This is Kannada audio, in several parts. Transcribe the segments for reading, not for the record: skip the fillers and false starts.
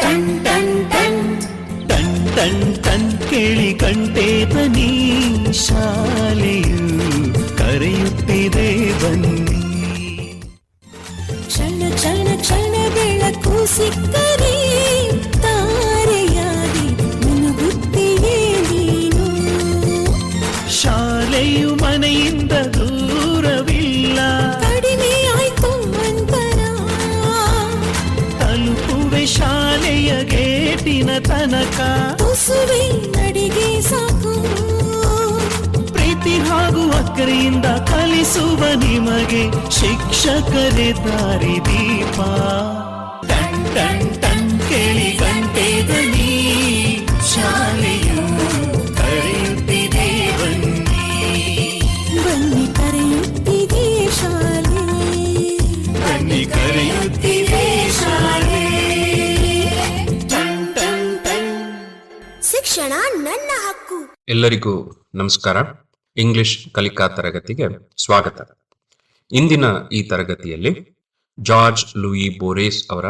ಟನ್ ಟನ್ ಟನ್ ಟನ್ ಟನ್ ಟನ್ ಕೇಳಿ ಕಂಠೇತನಿ ಶಾಲೆಯು ಕರೆಯುತ್ತಿದೆ ಬನ್ನಿ. ಕ್ಷಣ ಕ್ಷಣ ಕ್ಷಣ ಬೆಳಕು ಸಿಕ್ಕರೆ ತಾರೆಯಾಗಿ ಮುನುಗುತ್ತೀಯೇ ನೀನು. ಶಾಲೆಯು ಮನೆಯಿಂದ ದೂರವಿಲ್ಲ, ಕಡಿಮೆ ಆಯ್ತು ಅಂತರ. ತಲುಪುವೆ ಶಾಲೆಯ ಗೇಟಿನ ತನಕ, ತುಸುವೆ ನಡಿಗೆ ಸಾಕು. ಪ್ರೀತಿ ಹಾಗೂ ಅಕ್ಕರೆಯಿಂದ ಕಲಿಸುವ ನಿಮಗೆ ಶಿಕ್ಷಕರೇ ದಾರಿ ದೀಪ. ಟನ್ ಟನ್ ಟನ್ ಕೇಳಿ ಗಂಟೆ ಧ್ವನಿ ಶಾಲೆಯು ಕರೆಯುತ್ತಿದೆ ಬನ್ನಿ. ಬನ್ನಿ ಕರೆಯುತ್ತಿದೆ ಶಾಲೆ, ಬನ್ನಿ ಕರೆಯುತ್ತಿದೆ ಶಾಲೆ. ಟನ್ ಟನ್ ಟನ್. ಶಿಕ್ಷಣ ನನ್ನ ಹಕ್ಕು. ಎಲ್ಲರಿಗೂ ನಮಸ್ಕಾರ. ಇಂಗ್ಲಿಷ್ ಕಲಿಕಾ ತರಗತಿಗೆ ಸ್ವಾಗತ. ಇಂದಿನ ಈ ತರಗತಿಯಲ್ಲಿ ಜಾರ್ಜ್ ಲೂಯಿ ಬೋರೇಸ್ ಅವರ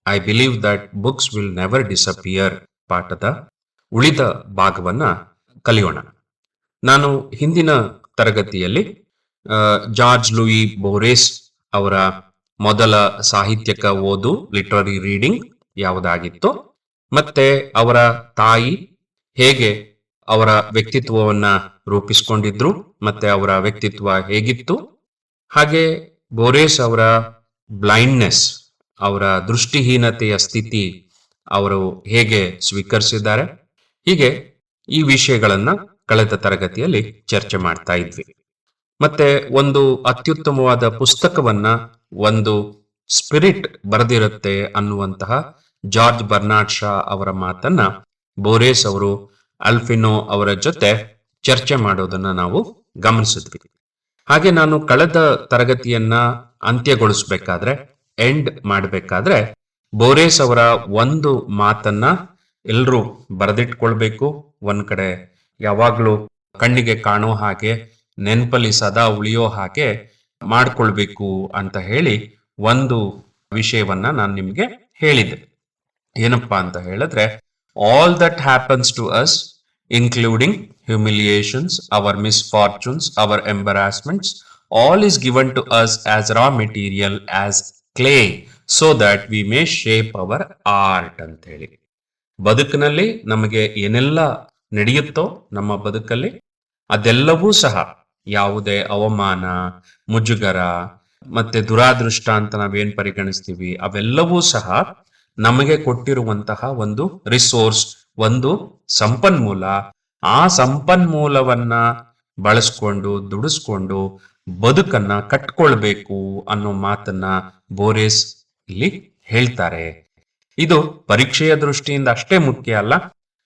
I believe that books will never disappear ಪಾಠದ ಉಳಿದ ಭಾಗವನ್ನ ಕಲಿಯೋಣ. ನಾನು ಹಿಂದಿನ ತರಗತಿಯಲ್ಲಿ ಜಾರ್ಜ್ ಲೂಯಿ ಬೋರೇಸ್ ಅವರ ಮೊದಲ ಸಾಹಿತ್ಯಕ ಓದು ಲಿಟರರಿ ರೀಡಿಂಗ್ ಯಾವುದಾಗಿತ್ತು, ಮತ್ತೆ ಅವರ ತಾಯಿ ಹೇಗೆ ಅವರ ವ್ಯಕ್ತಿತ್ವವನ್ನ ರೂಪಿಸಿಕೊಂಡಿದ್ರು, ಮತ್ತೆ ಅವರ ವ್ಯಕ್ತಿತ್ವ ಹೇಗಿತ್ತು, ಹಾಗೆ ಬೋರೇಸ್ ಅವರ ಬ್ಲೈಂಡ್ನೆಸ್, ಅವರ ದೃಷ್ಟಿಹೀನತೆಯ ಸ್ಥಿತಿ ಅವರು ಹೇಗೆ ಸ್ವೀಕರಿಸಿದ್ದಾರೆ, ಹೀಗೆ ಈ ವಿಷಯಗಳನ್ನ ಕಳೆದ ತರಗತಿಯಲ್ಲಿ ಚರ್ಚೆ ಮಾಡ್ತಾ ಇದ್ವಿ. ಮತ್ತೆ ಒಂದು ಅತ್ಯುತ್ತಮವಾದ ಪುಸ್ತಕವನ್ನ ಒಂದು ಸ್ಪಿರಿಟ್ ಬರೆದಿರುತ್ತೆ ಅನ್ನುವಂತಹ ಜಾರ್ಜ್ ಬರ್ನಾರ್ಡ್ ಶಾ ಅವರ ಮಾತನ್ನ ಬೋರೇಸ್ ಅವರು ಅಲ್ಫಿನೋ ಅವರ ಜೊತೆ ಚರ್ಚೆ ಮಾಡೋದನ್ನ ನಾವು ಗಮನಿಸಿದ್ವಿ. ಹಾಗೆ ನಾನು ಕಳೆದ ತರಗತಿಯನ್ನ ಅಂತ್ಯಗೊಳಿಸ್ಬೇಕಾದ್ರೆ, ಎಂಡ್ ಮಾಡಬೇಕಾದ್ರೆ, ಬೋರೇಸ್ ಅವರ ಒಂದು ಮಾತನ್ನ ಎಲ್ಲರೂ ಬರೆದಿಟ್ಕೊಳ್ಬೇಕು, ಒಂದ್ ಕಡೆ ಯಾವಾಗ್ಲೂ ಕಣ್ಣಿಗೆ ಕಾಣೋ ಹಾಗೆ, ನೆನಪಲ್ಲಿ ಸದಾ ಉಳಿಯೋ ಹಾಗೆ ಮಾಡ್ಕೊಳ್ಬೇಕು ಅಂತ ಹೇಳಿ ಒಂದು ವಿಷಯವನ್ನ ನಾನು ನಿಮ್ಗೆ ಹೇಳಿದ್ದೆ. ಏನಪ್ಪಾ ಅಂತ ಹೇಳಿದ್ರೆ, all that happens to us, including humiliations, our misfortunes, our embarrassments, all is given to us as raw material, as clay, so that we may shape our art ಅಂತ ಹೇಳಿ. ಬದುಕಿನಲ್ಲಿ ನಮಗೆ ಏನೆಲ್ಲ ನಡೆಯುತ್ತೋ ನಮ್ಮ ಬದುಕಲ್ಲಿ, ಅದೆಲ್ಲವೂ ಸಹ ಯಾವುದೇ ಅವಮಾನ, ಮುಜುಗರ ಮತ್ತೆ ದುರಾದೃಷ್ಟ ಅಂತ ನಾವೇನ್ ಪರಿಗಣಿಸ್ತೀವಿ, ಅವೆಲ್ಲವೂ ಸಹ ನಮಗೆ ಕೊಟ್ಟಿರುವಂತಹ ಒಂದು ರಿಸೋರ್ಸ್, ಒಂದು ಸಂಪನ್ಮೂಲ. ಆ ಸಂಪನ್ಮೂಲವನ್ನ ಬಳಸ್ಕೊಂಡು ದುಡಿಸ್ಕೊಂಡು ಬದುಕನ್ನ ಕಟ್ಕೊಳ್ಬೇಕು ಅನ್ನೋ ಮಾತನ್ನ ಬೋರೇಸ್ ಇಲ್ಲಿ ಹೇಳ್ತಾರೆ. ಇದು ಪರೀಕ್ಷೆಯ ದೃಷ್ಟಿಯಿಂದ ಅಷ್ಟೇ ಮುಖ್ಯ ಅಲ್ಲ,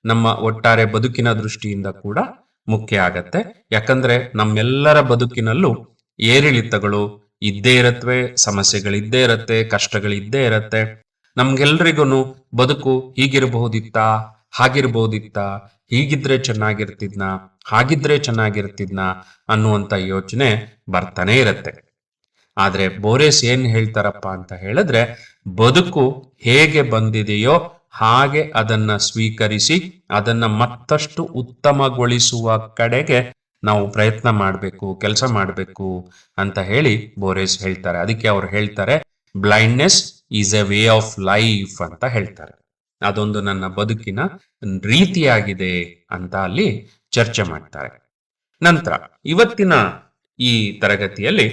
ನಮ್ಮ ಒಟ್ಟಾರೆ ಬದುಕಿನ ದೃಷ್ಟಿಯಿಂದ ಕೂಡ ಮುಖ್ಯ ಆಗತ್ತೆ. ಯಾಕಂದ್ರೆ ನಮ್ಮೆಲ್ಲರ ಬದುಕಿನಲ್ಲೂ ಏರಿಳಿತಗಳು ಇದ್ದೇ ಇರತ್ವೆ, ಸಮಸ್ಯೆಗಳಿದ್ದೇ ಇರತ್ತೆ, ಕಷ್ಟಗಳಿದ್ದೇ ಇರತ್ತೆ. ನಮ್ಗೆಲ್ರಿಗೂ ಬದುಕು ಹೀಗಿರಬಹುದಿತ್ತಾ, ಹಾಗಿರ್ಬಹುದಿತ್ತಾ, ಹೀಗಿದ್ರೆ ಚೆನ್ನಾಗಿರ್ತಿದ್ನ, ಹಾಗಿದ್ರೆ ಚೆನ್ನಾಗಿರ್ತಿದ್ನ ಅನ್ನುವಂತ ಯೋಚನೆ ಬರ್ತಾನೆ ಇರತ್ತೆ. ಆದ್ರೆ ಬೋರೇಸ್ ಏನ್ ಹೇಳ್ತಾರಪ್ಪ ಅಂತ ಹೇಳಿದ್ರೆ, ಬದುಕು ಹೇಗೆ ಬಂದಿದೆಯೋ ಹಾಗೆ ಅದನ್ನ ಸ್ವೀಕರಿಸಿ ಅದನ್ನ ಮತ್ತಷ್ಟು ಉತ್ತಮಗೊಳಿಸುವ ಕಡೆಗೆ ನಾವು ಪ್ರಯತ್ನ ಮಾಡಬೇಕು, ಕೆಲಸ ಮಾಡಬೇಕು ಅಂತ ಹೇಳಿ ಬೋರೇಸ್ ಹೇಳ್ತಾರೆ. ಅದಕ್ಕೆ ಅವ್ರು ಹೇಳ್ತಾರೆ, blindness is A way of life ಅಂತ ಹೇಳ್ತಾರೆ. ಅದೊಂದು ನನ್ನ ಬದುಕಿನ ರೀತಿಯಾಗಿದೆ ಅಂತ ಅಲ್ಲಿ ಚರ್ಚೆ ಮಾಡ್ತಾರೆ. ನಂತರ ಇವತ್ತಿನ ಈ ತರಗತಿಯಲ್ಲಿ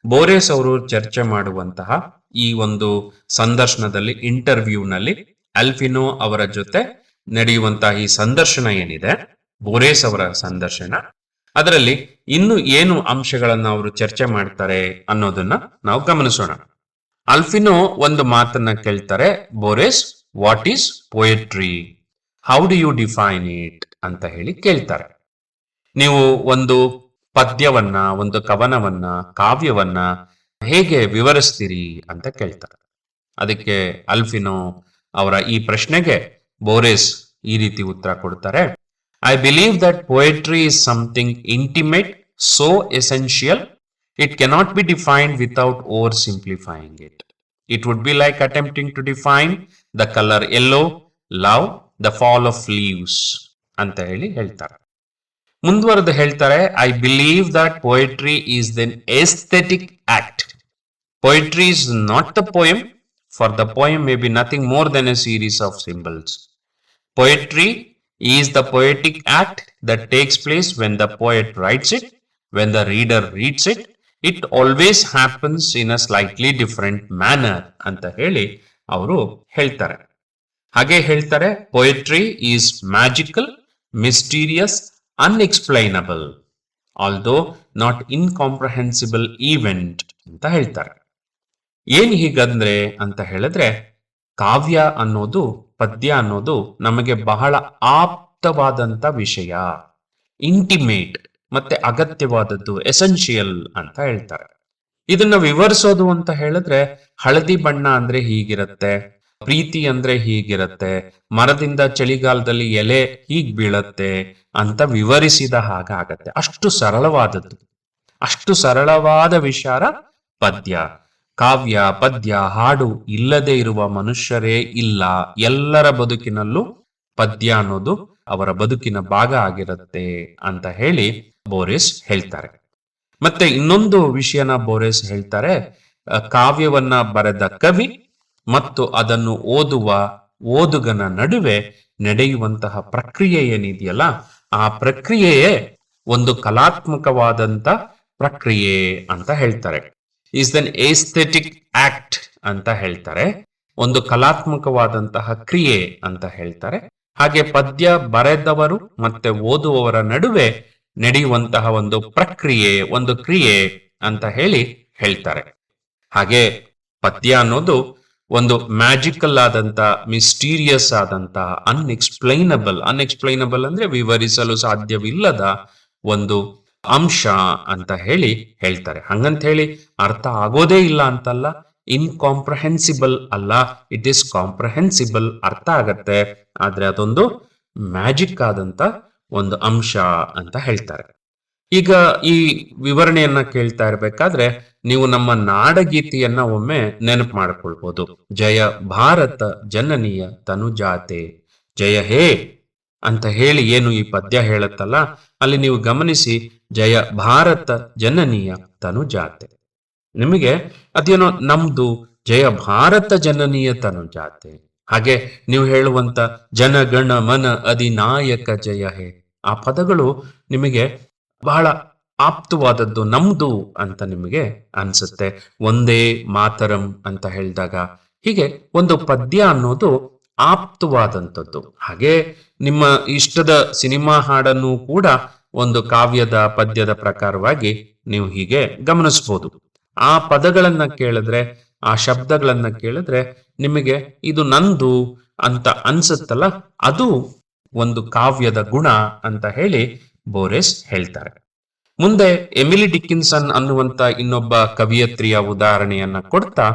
ಬೋರೇಸ್ ಅವರು ಚರ್ಚೆ ಮಾಡುವಂತಹ ಈ ಒಂದು ಸಂದರ್ಶನದಲ್ಲಿ, ಇಂಟರ್ವ್ಯೂನಲ್ಲಿ ಅಲ್ಫಿನೋ ಅವರ ಜೊತೆ ನಡೆಯುವಂತಹ ಈ ಸಂದರ್ಶನ ಏನಿದೆ, ಬೋರೇಸ್ ಅವರ ಸಂದರ್ಶನ, ಅದರಲ್ಲಿ ಇನ್ನು ಏನು ಅಂಶಗಳನ್ನ ಅವರು ಚರ್ಚೆ ಮಾಡ್ತಾರೆ ಅನ್ನೋದನ್ನ ನಾವು ಗಮನಿಸೋಣ. ಅಲ್ಫಿನೋ ಒಂದು ಮಾತನ್ನ ಕೇಳ್ತಾರೆ, Borges, what is poetry, how do you define it ಅಂತ ಹೇಳಿ ಕೇಳ್ತಾರೆ. ನೀವು ಒಂದು ಪದ್ಯವನ್ನ, ಒಂದು ಕವನವನ್ನ, ಕಾವ್ಯವನ್ನ ಹೇಗೆ ವಿವರಿಸ್ತೀರಿ ಅಂತ ಕೇಳ್ತಾರೆ. ಅದಕ್ಕೆ ಅಲ್ಫಿನೋ ಅವರ ಈ ಪ್ರಶ್ನೆಗೆ ಬೋರೇಸ್ ಈ ರೀತಿ ಉತ್ತರ ಕೊಡ್ತಾರೆ, I believe that poetry is something intimate, so essential, it cannot be defined without oversimplifying it. It would be like attempting to define the colour yellow, love, the fall of leaves ಅಂತ ಹೇಳ್ತಾರೆ. ಮುಂದುವರೆದು ಹೇಳ್ತಾರೆ, I believe that poetry is then aesthetic act. Poetry is not the poem, for the poem may be nothing more than a series of symbols. Poetry is the poetic act that takes place when the poet writes it, when the reader reads it. It always happens in a slightly different manner ಅಂತ ಅವರು ಹೇಳ್ತಾರೆ. ಹಾಗೆ ಹೇಳ್ತಾರೆ, poetry is magical, mysterious, unexplainable, although not incomprehensible event ಅಂತ ಹೇಳ್ತಾರೆ. ಏನ್ ಹೀಗಂದ್ರೆ ಅಂತ ಹೇಳಿದ್ರೆ, ಕಾವ್ಯ ಅನ್ನೋದು, ಪದ್ಯ ಅನ್ನೋದು ನಮಗೆ ಬಹಳ ಆಪ್ತವಾದಂತ ವಿಷಯ, ಇಂಟಿಮೇಟ್ ಮತ್ತೆ ಅಗತ್ಯವಾದದ್ದು, ಎಸೆನ್ಷಿಯಲ್ ಅಂತ ಹೇಳ್ತಾರೆ. ಇದನ್ನ ವಿವರಿಸೋದು ಅಂತ ಹೇಳಿದ್ರೆ, ಹಳದಿ ಬಣ್ಣ ಅಂದ್ರೆ ಹೀಗಿರತ್ತೆ, ಪ್ರೀತಿ ಅಂದ್ರೆ ಹೀಗಿರತ್ತೆ, ಮರದಿಂದ ಚಳಿಗಾಲದಲ್ಲಿ ಎಲೆ ಹೀಗ್ ಬೀಳತ್ತೆ ಅಂತ ವಿವರಿಸಿದ ಹಾಗಾಗತ್ತೆ. ಅಷ್ಟು ಸರಳವಾದದ್ದು, ಅಷ್ಟು ಸರಳವಾದ ವಿಚಾರ ಪದ್ಯ. ಕಾವ್ಯ, ಪದ್ಯ, ಹಾಡು ಇಲ್ಲದೆ ಇರುವ ಮನುಷ್ಯರೇ ಇಲ್ಲ. ಎಲ್ಲರ ಬದುಕಿನಲ್ಲೂ ಪದ್ಯ ಅನ್ನೋದು ಅವರ ಬದುಕಿನ ಭಾಗ ಆಗಿರುತ್ತೆ ಅಂತ ಬೋರೆಸ್ ಹೇಳ್ತಾರೆ. ಮತ್ತೆ ಇನ್ನೊಂದು ವಿಷಯನ ಬೋರೆಸ್ ಹೇಳ್ತಾರೆ, ಕಾವ್ಯವನ್ನ ಬರೆದ ಕವಿ ಮತ್ತು ಅದನ್ನು ಓದುವ ಓದುಗನ ನಡುವೆ ನಡೆಯುವಂತಹ ಪ್ರಕ್ರಿಯೆ ಏನಿದೆಯಲ್ಲ, ಆ ಪ್ರಕ್ರಿಯೆಯೇ ಒಂದು ಕಲಾತ್ಮಕವಾದಂತ ಪ್ರಕ್ರಿಯೆ ಅಂತ ಹೇಳ್ತಾರೆ. ಈಸ್ ದೆನ್ ಏಸ್ಥೆಟಿಕ್ ಆಕ್ಟ್ ಅಂತ ಹೇಳ್ತಾರೆ, ಒಂದು ಕಲಾತ್ಮಕವಾದಂತಹ ಕ್ರಿಯೆ ಅಂತ ಹೇಳ್ತಾರೆ. ಹಾಗೆ ಪದ್ಯ ಬರೆದವರು ಮತ್ತೆ ಓದುವವರ ನಡುವೆ ನಡೆಯುವಂತಹ ಒಂದು ಪ್ರಕ್ರಿಯೆ, ಒಂದು ಕ್ರಿಯೆ ಅಂತ ಹೇಳ್ತಾರೆ. ಹಾಗೆ ಪದ್ಯ ಅನ್ನೋದು ಒಂದು ಮ್ಯಾಜಿಕಲ್ ಆದಂತ, ಮಿಸ್ಟೀರಿಯಸ್ ಆದಂತ, ಅನ್ಎಕ್ಸ್ಪ್ಲೈನಬಲ್ ಅಂದ್ರೆ ವಿವರಿಸಲು ಸಾಧ್ಯವಿಲ್ಲದ ಒಂದು ಅಂಶ ಅಂತ ಹೇಳ್ತಾರೆ. ಹಂಗಂತ ಅರ್ಥ ಆಗೋದೇ ಇಲ್ಲ ಅಂತಲ್ಲ, ಇನ್ಕಾಂಪ್ರಹೆನ್ಸಿಬಲ್ ಅಲ್ಲ, ಇಟ್ ಈಸ್ ಕಾಂಪ್ರಹೆನ್ಸಿಬಲ್, ಅರ್ಥ ಆಗತ್ತೆ, ಆದ್ರೆ ಅದೊಂದು ಮ್ಯಾಜಿಕ್ ಆದಂತ ಒಂದು ಅಂಶ ಅಂತ ಹೇಳ್ತಾರೆ. ಈಗ ಈ ವಿವರಣೆಯನ್ನ ಕೇಳ್ತಾ ಇರ್ಬೇಕಾದ್ರೆ ನೀವು ನಮ್ಮ ನಾಡಗೀತೆಯನ್ನ ಒಮ್ಮೆ ನೆನಪು ಮಾಡ್ಕೊಳ್ಬಹುದು. ಜಯ ಭಾರತ ಜನನಿಯ ತನುಜಾತೆ, ಜಯ ಹೇ ಅಂತ ಏನು ಈ ಪದ್ಯ ಹೇಳುತ್ತಲ್ಲ, ಅಲ್ಲಿ ನೀವು ಗಮನಿಸಿ, ಜಯ ಭಾರತ ಜನನಿಯ ತನುಜಾತೆ. ನಿಮಗೆ ಅದೇನೋ ನಮ್ದು ಜಯ ಭಾರತ ಜನನಿಯ ತನುಜಾತೆ. ಹಾಗೆ ನೀವು ಹೇಳುವಂತ ಜನಗಣ ಮನ ಅಧಿನಾಯಕ ಜಯ ಹೇ, ಆ ಪದಗಳು ನಿಮಗೆ ಬಹಳ ಆಪ್ತವಾದದ್ದು, ನಮ್ದು ಅಂತ ನಿಮಗೆ ಅನ್ಸುತ್ತೆ. ಒಂದೇ ಮಾತರಂ ಅಂತ ಹೇಳಿದಾಗ ಹೀಗೆ ಒಂದು ಪದ್ಯ ಅನ್ನೋದು ಆಪ್ತವಾದಂಥದ್ದು. ಹಾಗೆ ನಿಮ್ಮ ಇಷ್ಟದ ಸಿನಿಮಾ ಹಾಡನ್ನು ಕೂಡ ಒಂದು ಕಾವ್ಯದ ಪದ್ಯದ ಪ್ರಕಾರವಾಗಿ ನೀವು ಹೀಗೆ ಗಮನಿಸ್ಬೋದು. ಆ ಪದಗಳನ್ನ ಕೇಳಿದ್ರೆ, ಆ ಶಬ್ದಗಳನ್ನ ಕೇಳಿದ್ರೆ ನಿಮಗೆ ಇದು ನಂದು ಅಂತ ಅನ್ಸುತ್ತಲ್ಲ, ಅದು ಒಂದು ಕಾವ್ಯದ ಗುಣ ಅಂತ ಬೋರೆಸ್ ಹೇಳ್ತಾರೆ. ಮುಂದೆ ಎಮಿಲಿ ಡಿಕ್ಕಿನ್ಸನ್ ಅನ್ನುವಂತ ಇನ್ನೊಬ್ಬ ಕವಿಯತ್ರಿಯ ಉದಾಹರಣೆಯನ್ನ ಕೊಡ್ತಾ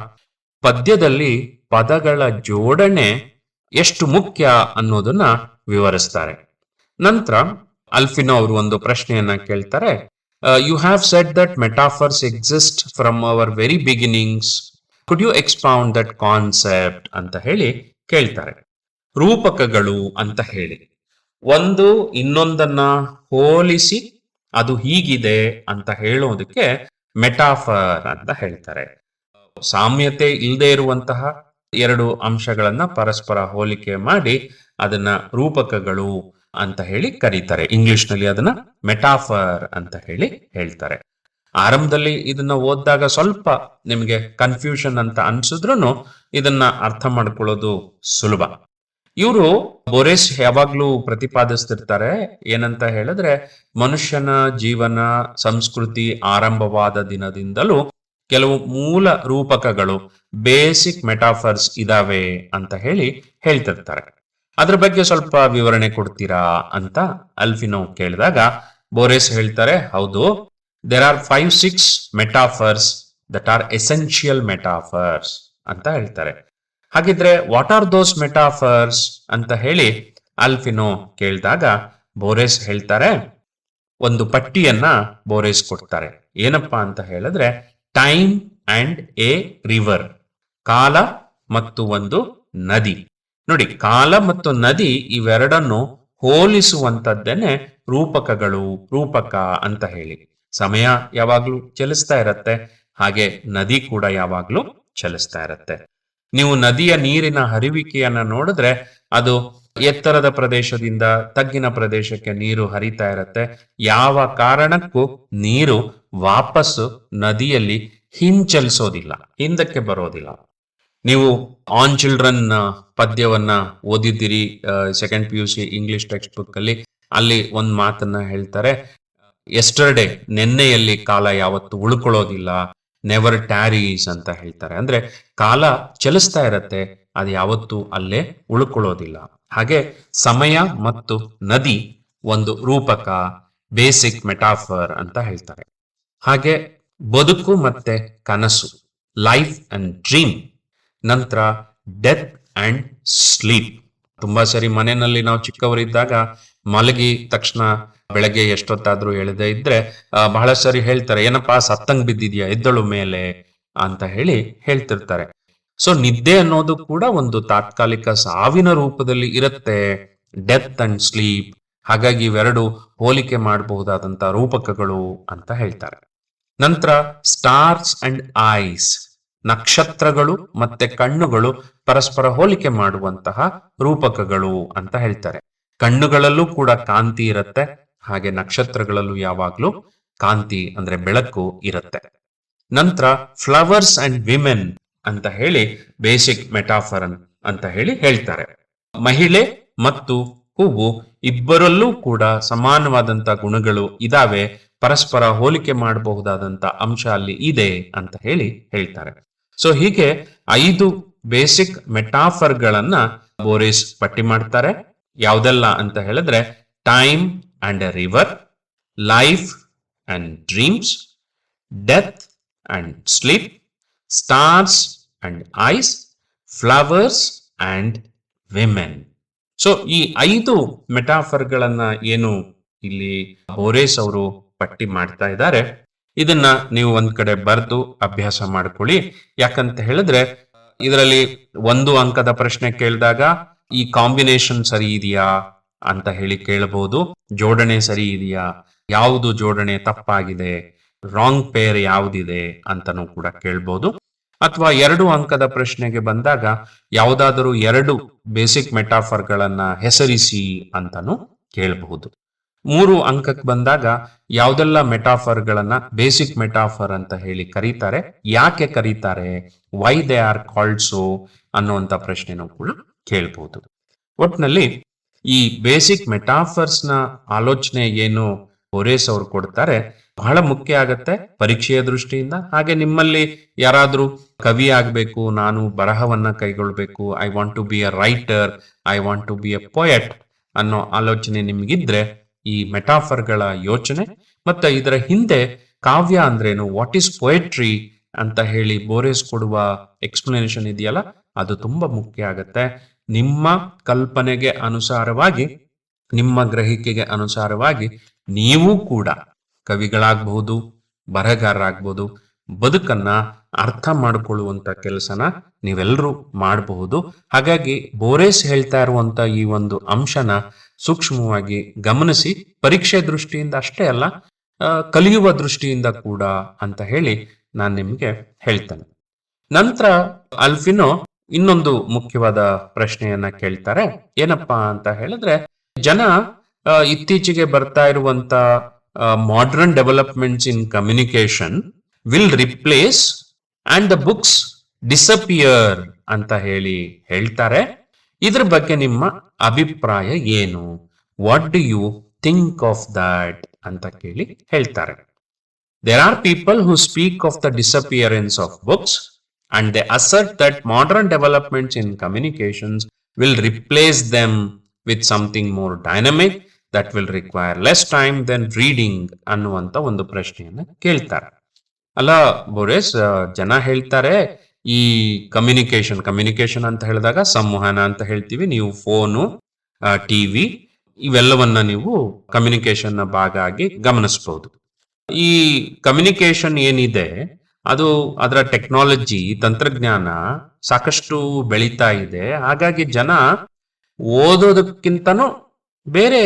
ಪದ್ಯದಲ್ಲಿ ಪದಗಳ ಜೋಡಣೆ ಎಷ್ಟು ಮುಖ್ಯ ಅನ್ನೋದನ್ನ ವಿವರಿಸ್ತಾರೆ. ನಂತರ ಅಲ್ಫಿನೋ ಅವರು ಒಂದು ಪ್ರಶ್ನೆಯನ್ನ ಕೇಳ್ತಾರೆ, you have said that metaphors exist from our very beginnings, could you expound that concept ಅಂತ ಕೇಳ್ತಾರೆ. ರೂಪಕಗಳು ಅಂತ ಒಂದು ಇನ್ನೊಂದನ್ನ ಹೋಲಿಸಿ ಅದು ಹೀಗಿದೆ ಅಂತ ಹೇಳೋದಕ್ಕೆ ಮೆಟಾಫರ್ ಅಂತ ಹೇಳ್ತಾರೆ. ಸಾಮ್ಯತೆ ಇಲ್ಲದೆ ಇರುವಂತಹ ಎರಡು ಅಂಶಗಳನ್ನ ಪರಸ್ಪರ ಹೋಲಿಕೆ ಮಾಡಿ ಅದನ್ನ ರೂಪಕಗಳು ಅಂತ ಕರೀತಾರೆ. ಇಂಗ್ಲಿಷ್ ನಲ್ಲಿ ಅದನ್ನ ಮೆಟಾಫರ್ ಅಂತ ಹೇಳ್ತಾರೆ. ಆರಂಭದಲ್ಲಿ ಇದನ್ನ ಓದಿದಾಗ ಸ್ವಲ್ಪ ನಿಮಗೆ ಕನ್ಫ್ಯೂಷನ್ ಅಂತ ಅನ್ಸಿದ್ರು ಇದನ್ನ ಅರ್ಥ ಮಾಡ್ಕೊಳ್ಳೋದು ಸುಲಭ. ಇವರು ಬೋರೆಸ್ ಯಾವಾಗ್ಲೂ ಪ್ರತಿಪಾದಿಸ್ತಿರ್ತಾರೆ ಏನಂತ ಹೇಳಿದ್ರೆ, ಮನುಷ್ಯನ ಜೀವನ ಸಂಸ್ಕೃತಿ ಆರಂಭವಾದ ದಿನದಿಂದಲೂ ಕೆಲವು ಮೂಲ ರೂಪಕಗಳು, ಬೇಸಿಕ್ ಮೆಟಾಫರ್ಸ್ ಇದಾವೆ ಅಂತ ಹೇಳ್ತಿರ್ತಾರೆ. ಅದ್ರ ಬಗ್ಗೆ ಸ್ವಲ್ಪ ವಿವರಣೆ ಕೊಡ್ತೀರಾ ಅಂತ ಅಲ್ಫಿನೋ ಕೇಳಿದಾಗ ಬೋರೆಸ್ ಹೇಳ್ತಾರೆ, ಹೌದು, there are 5-6 metaphors that are essential metaphors ಅಂತ ಹೇಳ್ತಾರೆ. ಹಾಗಿದ್ರೆ ವಾಟ್ ಆರ್ ದೋಸ್ ಮೆಟಾಫರ್ಸ್ ಅಂತ ಅಲ್ಫಿನೋ ಕೇಳಿದಾಗ ಬೋರೆಸ್ ಹೇಳ್ತಾರೆ, ಒಂದು ಪಟ್ಟಿಯನ್ನ ಬೋರೆಸ್ ಕೊಡ್ತಾರೆ. ಏನಪ್ಪಾ ಅಂತ ಹೇಳಿದ್ರೆ, ಟೈಮ್ ಅಂಡ್ ಎ ರಿವರ್, ಕಾಲ ಮತ್ತು ಒಂದು ನದಿ. ನೋಡಿ, ಕಾಲ ಮತ್ತು ನದಿ ಇವೆರಡನ್ನು ಹೋಲಿಸುವಂತದ್ದೇನೆ ರೂಪಕಗಳು, ರೂಪಕ ಅಂತ ಹೇಳಿ. ಸಮಯ ಯಾವಾಗ್ಲೂ ಚಲಿಸ್ತಾ ಇರತ್ತೆ, ಹಾಗೆ ನದಿ ಕೂಡ ಯಾವಾಗ್ಲೂ ಚಲಿಸ್ತಾ ಇರತ್ತೆ. ನೀವು ನದಿಯ ನೀರಿನ ಹರಿವಿಕೆಯನ್ನ ನೋಡಿದ್ರೆ ಅದು ಎತ್ತರದ ಪ್ರದೇಶದಿಂದ ತಗ್ಗಿನ ಪ್ರದೇಶಕ್ಕೆ ನೀರು ಹರಿತಾ ಇರತ್ತೆ. ಯಾವ ಕಾರಣಕ್ಕೂ ನೀರು ವಾಪಸ್ಸು ನದಿಯಲ್ಲಿ ಹಿಂಚಲಿಸೋದಿಲ್ಲ, ಹಿಂದಕ್ಕೆ ಬರೋದಿಲ್ಲ. ನೀವು ಆನ್ ಚಿಲ್ಡ್ರನ್ ಪದ್ಯವನ್ನ ಓದಿದ್ದೀರಿ, second PUC English text book ಅಲ್ಲಿ. ಅಲ್ಲಿ ಒಂದ್ ಮಾತನ್ನ ಹೇಳ್ತಾರೆ, ಎಸ್ಟರ್ಡೇ, ನೆನ್ನೆಯಲ್ಲಿ ಕಾಲ ಯಾವತ್ತು ಉಳ್ಕೊಳ್ಳೋದಿಲ್ಲ, ನೆವರ್ ಟ್ಯಾರೀಸ್ ಅಂತ ಹೇಳ್ತಾರೆ. ಅಂದ್ರೆ ಕಾಲ ಚಲಿಸ್ತಾ ಇರತ್ತೆ, ಅದು ಯಾವತ್ತೂ ಅಲ್ಲೇ ಉಳ್ಕೊಳ್ಳೋದಿಲ್ಲ. ಹಾಗೆ ಸಮಯ ಮತ್ತು ನದಿ ಒಂದು ರೂಪಕ, ಬೇಸಿಕ್ ಮೆಟಾಫರ್ ಅಂತ ಹೇಳ್ತಾರೆ. ಹಾಗೆ ಬದುಕು ಮತ್ತೆ ಕನಸು, ಲೈಫ್ ಅಂಡ್ ಡ್ರೀಮ್. ನಂತರ ಡೆತ್ ಅಂಡ್ ಸ್ಲೀಪ್. ತುಂಬಾ ಸರಿ ಮನೆಯಲ್ಲಿ ನಾವು ಚಿಕ್ಕವರಿದ್ದಾಗ ಮಲಗಿ ತಕ್ಷಣ ಬೆಳಗ್ಗೆ ಎಷ್ಟೊತ್ತಾದ್ರೂ ಎಳೆದೇ ಇದ್ರೆ ಬಹಳ ಸರಿ ಹೇಳ್ತಾರೆ, ಏನಪ್ಪಾ ಸತ್ತಂಗ್ ಬಿದ್ದಿದ್ಯಾ, ಎದ್ದಳು ಮೇಲೆ ಅಂತ ಹೇಳಿ ಹೇಳ್ತಿರ್ತಾರೆ. ಸೊ ನಿದ್ದೆ ಅನ್ನೋದು ಕೂಡ ಒಂದು ತಾತ್ಕಾಲಿಕ ಸಾವಿನ ರೂಪದಲ್ಲಿ ಇರುತ್ತೆ, ಡೆತ್ ಅಂಡ್ ಸ್ಲೀಪ್. ಹಾಗಾಗಿ ಇವೆರಡು ಹೋಲಿಕೆ ಮಾಡಬಹುದಾದಂತ ರೂಪಕಗಳು ಅಂತ ಹೇಳ್ತಾರೆ. ನಂತರ ಸ್ಟಾರ್ಸ್ ಅಂಡ್ ಐಸ್, ನಕ್ಷತ್ರಗಳು ಮತ್ತೆ ಕಣ್ಣುಗಳು ಪರಸ್ಪರ ಹೋಲಿಕೆ ಮಾಡುವಂತಹ ರೂಪಕಗಳು ಅಂತ ಹೇಳ್ತಾರೆ. ಕಣ್ಣುಗಳಲ್ಲೂ ಕೂಡ ಕಾಂತಿ ಇರುತ್ತೆ, ಹಾಗೆ ನಕ್ಷತ್ರಗಳಲ್ಲೂ ಯಾವಾಗ್ಲೂ ಕಾಂತಿ ಅಂದ್ರೆ ಬೆಳಕು ಇರುತ್ತೆ. ನಂತರ ಫ್ಲವರ್ಸ್ ಅಂಡ್ ವಿಮೆನ್ ಅಂತ ಹೇಳಿ ಬೇಸಿಕ್ ಮೆಟಾಫರ್ ಅಂತ ಹೇಳಿ ಹೇಳ್ತಾರೆ. ಮಹಿಳೆ ಮತ್ತು ಹೂವು ಇಬ್ಬರಲ್ಲೂ ಕೂಡ ಸಮಾನವಾದಂತ ಗುಣಗಳು ಇದಾವೆ, ಪರಸ್ಪರ ಹೋಲಿಕೆ ಮಾಡಬಹುದಾದಂತ ಅಂಶ ಅಲ್ಲಿ ಇದೆ ಅಂತ ಹೇಳಿ ಹೇಳ್ತಾರೆ. ಸೊ ಹೀಗೆ 5 ಬೇಸಿಕ್ ಮೆಟಾಫರ್ಗಳನ್ನ ಬೋರಿಸ್ ಪಟ್ಟಿ ಮಾಡ್ತಾರೆ. ಯಾವುದೆಲ್ಲ ಅಂತ ಹೇಳಿದ್ರೆ, time and A river, life and dreams, death and sleep, stars and ice, flowers and women. So ಈ 5 ಮೆಟಾಫರ್ಗಳನ್ನ ಏನು ಇಲ್ಲಿ ಬೋರೇಸ್ ಅವರು ಪಟ್ಟಿ ಮಾಡ್ತಾ ಇದ್ದಾರೆ, ಇದನ್ನ ನೀವು ಒಂದ್ ಕಡೆ ಬರೆದು ಅಭ್ಯಾಸ ಮಾಡ್ಕೊಳ್ಳಿ. ಯಾಕಂತ ಹೇಳಿದ್ರೆ ಇದರಲ್ಲಿ 1 ಅಂಕದ ಪ್ರಶ್ನೆ ಕೇಳಿದಾಗ ಈ ಕಾಂಬಿನೇಷನ್ ಸರಿ ಇದೆಯಾ ಅಂತ ಹೇಳಿ ಕೇಳಬಹುದು, ಜೋಡಣೆ ಸರಿ ಇದೆಯಾ, ಯಾವುದು ಜೋಡಣೆ ತಪ್ಪಾಗಿದೆ, ರಾಂಗ್ ಪೇರ್ ಯಾವುದಿದೆ ಅಂತನೂ ಕೂಡ ಕೇಳ್ಬಹುದು. ಅಥವಾ 2 ಅಂಕದ ಪ್ರಶ್ನೆಗೆ ಬಂದಾಗ ಯಾವುದಾದರೂ 2 ಬೇಸಿಕ್ ಮೆಟಾಫರ್ಗಳನ್ನ ಹೆಸರಿಸಿ ಅಂತಾನು ಕೇಳಬಹುದು. 3 ಅಂಕಕ್ಕೆ ಬಂದಾಗ ಯಾವುದೆಲ್ಲ ಮೆಟಾಫರ್ಗಳನ್ನ ಬೇಸಿಕ್ ಮೆಟಾಫರ್ ಅಂತ ಹೇಳಿ ಕರೀತಾರೆ, ಯಾಕೆ ಕರೀತಾರೆ, why they are called so ಅನ್ನುವಂತ ಪ್ರಶ್ನೆನೂ ಕೂಡ ಕೇಳಬಹುದು. ಒಟ್ನಲ್ಲಿ ಈ ಬೇಸಿಕ್ ಮೆಟಾಫರ್ಸ್ ನ ಆಲೋಚನೆ ಏನು ಬೋರೇಸ್ ಅವರು ಕೊಡ್ತಾರೆ ಬಹಳ ಮುಖ್ಯ ಆಗತ್ತೆ ಪರೀಕ್ಷೆಯ ದೃಷ್ಟಿಯಿಂದ. ಹಾಗೆ ನಿಮ್ಮಲ್ಲಿ ಯಾರಾದ್ರೂ ಕವಿ ಆಗ್ಬೇಕು, ನಾನು ಬರಹವನ್ನ ಕೈಗೊಳ್ಬೇಕು, I want to be a writer, I want to be a poet ಅನ್ನೋ ಆಲೋಚನೆ ನಿಮ್ಗಿದ್ರೆ ಈ ಮೆಟಾಫರ್ಗಳ ಯೋಚನೆ ಮತ್ತೆ ಇದರ ಹಿಂದೆ ಕಾವ್ಯ ಅಂದ್ರೇನು, ವಾಟ್ ಈಸ್ ಪೊಯೆಟ್ರಿ ಅಂತ ಹೇಳಿ ಬೋರೇಸ್ ಕೊಡುವ ಎಕ್ಸ್ಪ್ಲನೇಷನ್ ಇದೆಯಲ್ಲ, ಅದು ತುಂಬಾ ಮುಖ್ಯ ಆಗತ್ತೆ. ನಿಮ್ಮ ಕಲ್ಪನೆಗೆ ಅನುಸಾರವಾಗಿ, ನಿಮ್ಮ ಗ್ರಹಿಕೆಗೆ ಅನುಸಾರವಾಗಿ ನೀವು ಕೂಡ ಕವಿಗಳಾಗಬಹುದು, ಬರಹಗಾರರಾಗಬಹುದು, ಬದುಕನ್ನ ಅರ್ಥ ಮಾಡಿಕೊಳ್ಳುವಂತ ಕೆಲಸನ ನೀವೆಲ್ಲರೂ ಮಾಡಬಹುದು. ಹಾಗಾಗಿ ಬೋರೇಸ್ ಹೇಳ್ತಾ ಇರುವಂತ ಈ ಒಂದು ಅಂಶನ ಸೂಕ್ಷ್ಮವಾಗಿ ಗಮನಿಸಿ, ಪರೀಕ್ಷೆ ದೃಷ್ಟಿಯಿಂದ ಅಷ್ಟೇ ಅಲ್ಲ, ಕಲಿಯುವ ದೃಷ್ಟಿಯಿಂದ ಕೂಡ ಅಂತ ಹೇಳಿ ನಾನು ನಿಮ್ಗೆ ಹೇಳ್ತೇನೆ. ನಂತರ ಅಲ್ಫಿನೋ ಇನ್ನೊಂದು ಮುಖ್ಯವಾದ ಪ್ರಶ್ನೆಯನ್ನ ಕೇಳ್ತಾರೆ. ಏನಪ್ಪಾ ಅಂತ ಹೇಳಿದ್ರೆ, ಜನ ಇತ್ತೀಚೆಗೆ ಬರ್ತಾ ಇರುವಂತ modern developments in communication will replace and the books disappear ಅಂತ ಹೇಳಿ ಹೇಳ್ತಾರೆ. ಇದ್ರ ಬಗ್ಗೆ ನಿಮ್ಮ ಅಭಿಪ್ರಾಯ ಏನು, what do you think of that ಅಂತ ಕೇಳಿ ಹೇಳ್ತಾರೆ. There are people who speak of the disappearance of books and they assert that modern developments in communications will replace them with something more dynamic that will require less time than reading ಅನ್ನುವಂತ ಒಂದು ಪ್ರಶ್ನೆಯನ್ನ ಕೇಳ್ತಾರೆ. ಅಲ್ಲ ಬೋರೇಸ್, ಜನ ಹೇಳ್ತಾರೆ ಈ ಕಮ್ಯುನಿಕೇಶನ್ ಅಂತ ಹೇಳಿದಾಗ ಸಂವಹನ ಅಂತ ಹೇಳ್ತೀವಿ, ನೀವು ಫೋನು, ಟಿವಿ ಇವೆಲ್ಲವನ್ನ ನೀವು ಕಮ್ಯುನಿಕೇಶನ್ ನ ಭಾಗ ಆಗಿ ಗಮನಿಸಬಹುದು. ಈ ಕಮ್ಯುನಿಕೇಶನ್ ಏನಿದೆ ಅದು ಅದರ ಟೆಕ್ನಾಲಜಿ ತಂತ್ರಜ್ಞಾನ ಸಾಕಷ್ಟು ಬೆಳೀತಾ ಇದೆ. ಹಾಗಾಗಿ ಜನ ಓದೋದಕ್ಕಿಂತನೂ ಬೇರೆ